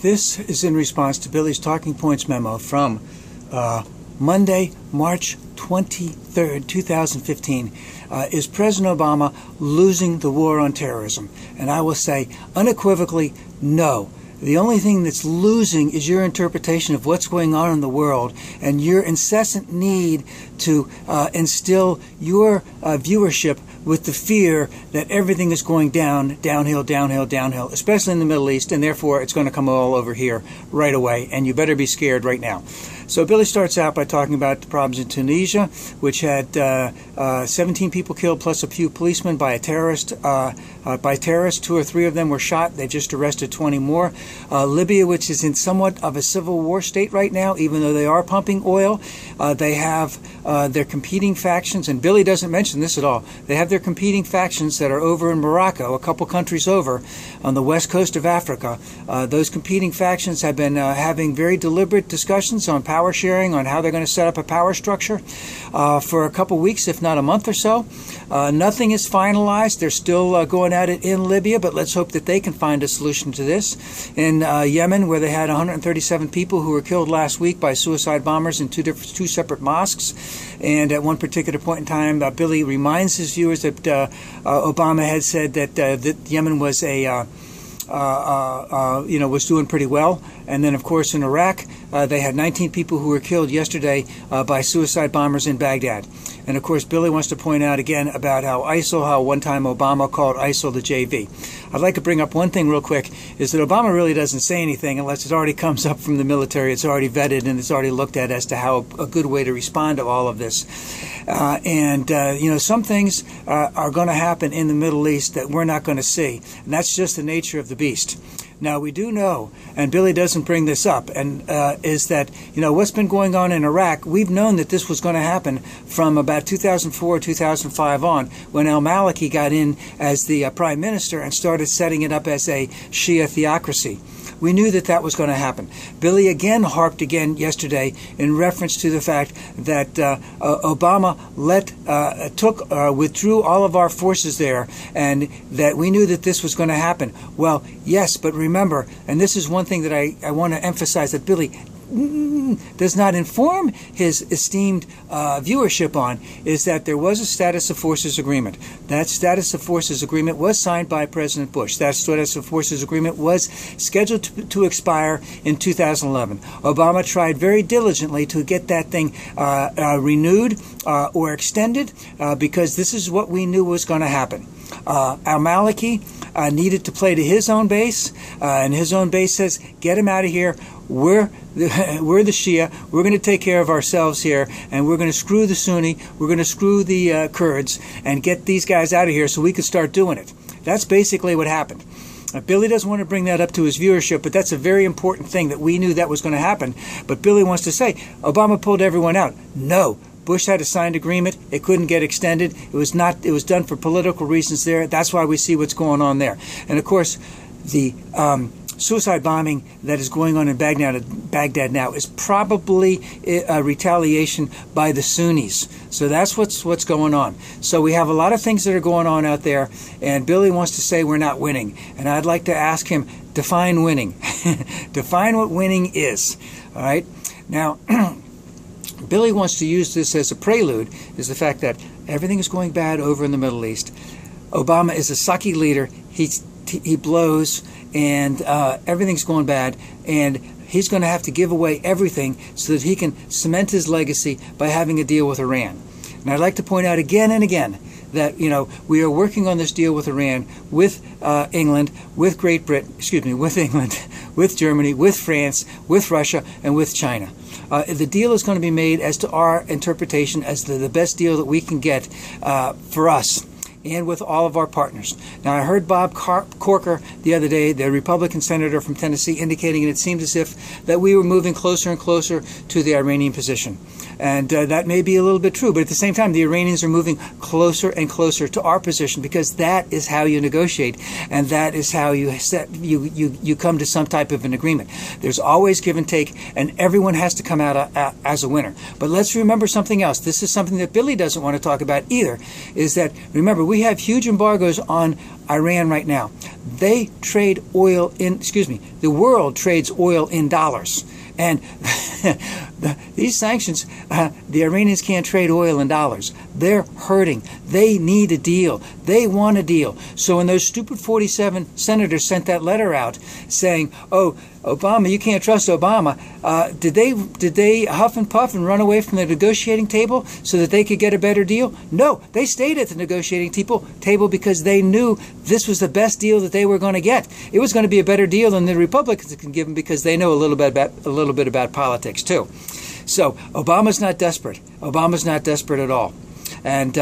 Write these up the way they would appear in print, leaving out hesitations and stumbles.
This is in response to Billy's Talking Points memo from Monday, March 23rd, 2015. Is President Obama losing the war on terrorism? And I will say unequivocally, no. The only thing that's losing is your interpretation of what's going on in the world and your incessant need to instill your viewership with the fear that everything is going downhill, especially in the Middle East, and therefore it's going to come all over here right away, and you better be scared right now. So Billy starts out by talking about the problems in Tunisia, which had 17 people killed plus a few policemen by a terrorist. By terrorists, 2 or 3 of them were shot. They just arrested 20 more. Libya, which is in somewhat of a civil war state right now, even though they are pumping oil. They have their competing factions, and Billy doesn't mention this at all. They have their competing factions that are over in Morocco, a couple countries over on the west coast of Africa. Those competing factions have been having very deliberate discussions on power sharing, on how they're going to set up a power structure for a couple weeks, if not a month or so. Nothing is finalized. They're still going at it in Libya, but let's hope that they can find a solution to this. In Yemen, where they had 137 people who were killed last week by suicide bombers in two separate mosques, and at one particular point in time, Billy reminds his viewers that Obama had said that Yemen was was doing pretty well. And then, of course, in Iraq, they had 19 people who were killed yesterday by suicide bombers in Baghdad. And, of course, Billy wants to point out again about how one time Obama called ISIL the JV. I'd like to bring up one thing real quick, is that Obama really doesn't say anything unless it already comes up from the military. It's already vetted and it's already looked at as to how a good way to respond to all of this. Some things are going to happen in the Middle East that we're not going to see. And that's just the nature of the beast. Now, we do know, and Billy doesn't bring this up, and is that, what's been going on in Iraq, we've known that this was going to happen from about 2004, 2005 on, when al-Maliki got in as the prime minister and started setting it up as a Shia theocracy. We knew that that was going to happen. Billy again harped yesterday in reference to the fact that Obama withdrew all of our forces there, and that we knew that this was going to happen. Well, yes, but remember, and this is one thing that I want to emphasize that Billy does not inform his esteemed viewership on, is that there was a status of forces agreement. That status of forces agreement was signed by President Bush. That status of forces agreement was scheduled to expire in 2011. Obama tried very diligently to get that thing renewed or extended because this is what we knew was going to happen. Al-Maliki needed to play to his own base, and his own base says, get him out of here. We're the Shia. We're going to take care of ourselves here, and we're going to screw the Sunni. We're going to screw the Kurds and get these guys out of here so we can start doing it. That's basically what happened. Billy doesn't want to bring that up to his viewership, but that's a very important thing that we knew that was going to happen. But Billy wants to say, Obama pulled everyone out. No. Bush had a signed agreement. It couldn't get extended. It was done for political reasons there. That's why we see what's going on there. And, of course, the suicide bombing that is going on in Baghdad now is probably a retaliation by the Sunnis. So that's what's going on. So we have a lot of things that are going on out there, and Billy wants to say we're not winning. And I'd like to ask him, define winning. Define what winning is. All right? Now, Billy wants to use this as a prelude, is the fact that everything is going bad over in the Middle East. Obama is a sucky leader. He blows, and everything's going bad, and he's going to have to give away everything so that he can cement his legacy by having a deal with Iran. And I'd like to point out again and again that, we are working on this deal with Iran, with England, with Great Britain, with England, with Germany, with France, with Russia, and with China. The deal is going to be made as to our interpretation as the best deal that we can get for us and with all of our partners. Now, I heard Bob Corker the other day, the Republican senator from Tennessee, indicating it seemed as if that we were moving closer and closer to the Iranian position. And that may be a little bit true, but at the same time, the Iranians are moving closer and closer to our position, because that is how you negotiate, and that is how you come to some type of an agreement. There's always give and take, and everyone has to come out as a winner. But let's remember something else. This is something that Billy doesn't want to talk about either, is that, remember, we have huge embargoes on Iran right now. They trade oil in, the world trades oil in dollars. And these sanctions, the Iranians can't trade oil in dollars. They're hurting. They need a deal. They want a deal. So when those stupid 47 senators sent that letter out saying, oh, Obama, you can't trust Obama, did they huff and puff and run away from the negotiating table so that they could get a better deal? No, they stayed at the negotiating table because they knew this was the best deal that they were going to get. It was going to be a better deal than the Republicans can give them because they know a little bit about politics too. So Obama's not desperate. Obama's not desperate at all, and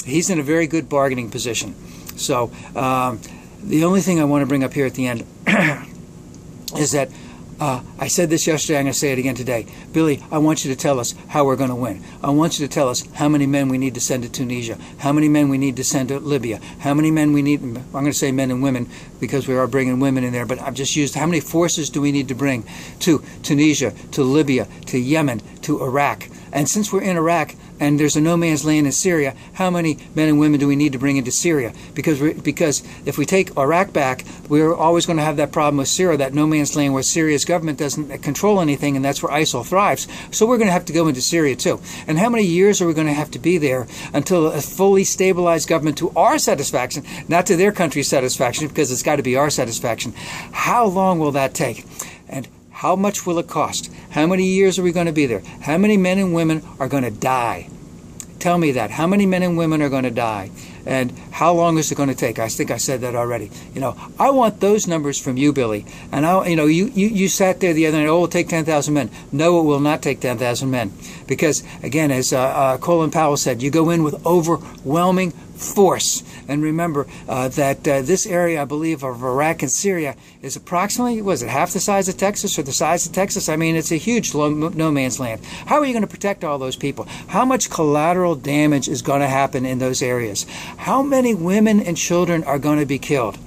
he's in a very good bargaining position. So the only thing I want to bring up here at the end is that I said this yesterday, I'm going to say it again today. Billy, I want you to tell us how we're going to win. I want you to tell us how many men we need to send to Tunisia, how many men we need to send to Libya, how many men we need, I'm going to say men and women because we are bringing women in there, but I've just used how many forces do we need to bring to Tunisia, to Libya, to Yemen, to Iraq. And since we're in Iraq and there's a no man's land in Syria, how many men and women do we need to bring into Syria? Because if we take Iraq back, we're always going to have that problem with Syria, that no man's land where Syria's government doesn't control anything, and that's where ISIL thrives. So we're going to have to go into Syria too. And how many years are we going to have to be there until a fully stabilized government to our satisfaction, not to their country's satisfaction, because it's got to be our satisfaction? How long will that take? And how much will it cost? How many years are we going to be there? How many men and women are going to die? Tell me that. How many men and women are going to die? And how long is it going to take? I think I said that already. I want those numbers from you, Billy. And you sat there the other night, oh, it will take 10,000 men. No, it will not take 10,000 men. Because, again, as Colin Powell said, you go in with overwhelming force. And remember that this area, I believe, of Iraq and Syria is approximately, was it half the size of Texas or the size of Texas? I mean, it's a huge no man's land. How are you going to protect all those people? How much collateral damage is going to happen in those areas? How many women and children are going to be killed?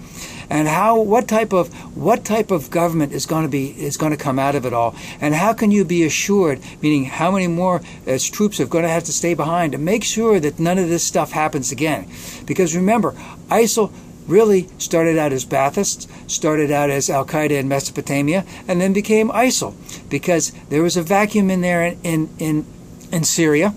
And what type of government is going to come out of it all? And how can you be assured, meaning how many more as troops are going to have to stay behind to make sure that none of this stuff happens again? Because remember, ISIL really started out as Baathists, started out as Al-Qaeda in Mesopotamia, and then became ISIL because there was a vacuum in there in Syria.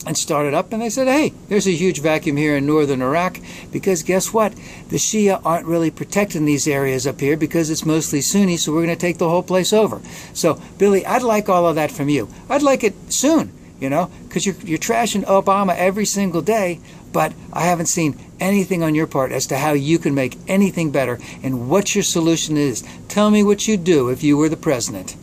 And started up, and they said, hey, there's a huge vacuum here in northern Iraq, because guess what? The Shia aren't really protecting these areas up here because it's mostly Sunni, so we're going to take the whole place over. So, Billy, I'd like all of that from you. I'd like it soon, because you're trashing Obama every single day, but I haven't seen anything on your part as to how you can make anything better and what your solution is. Tell me what you'd do if you were the president.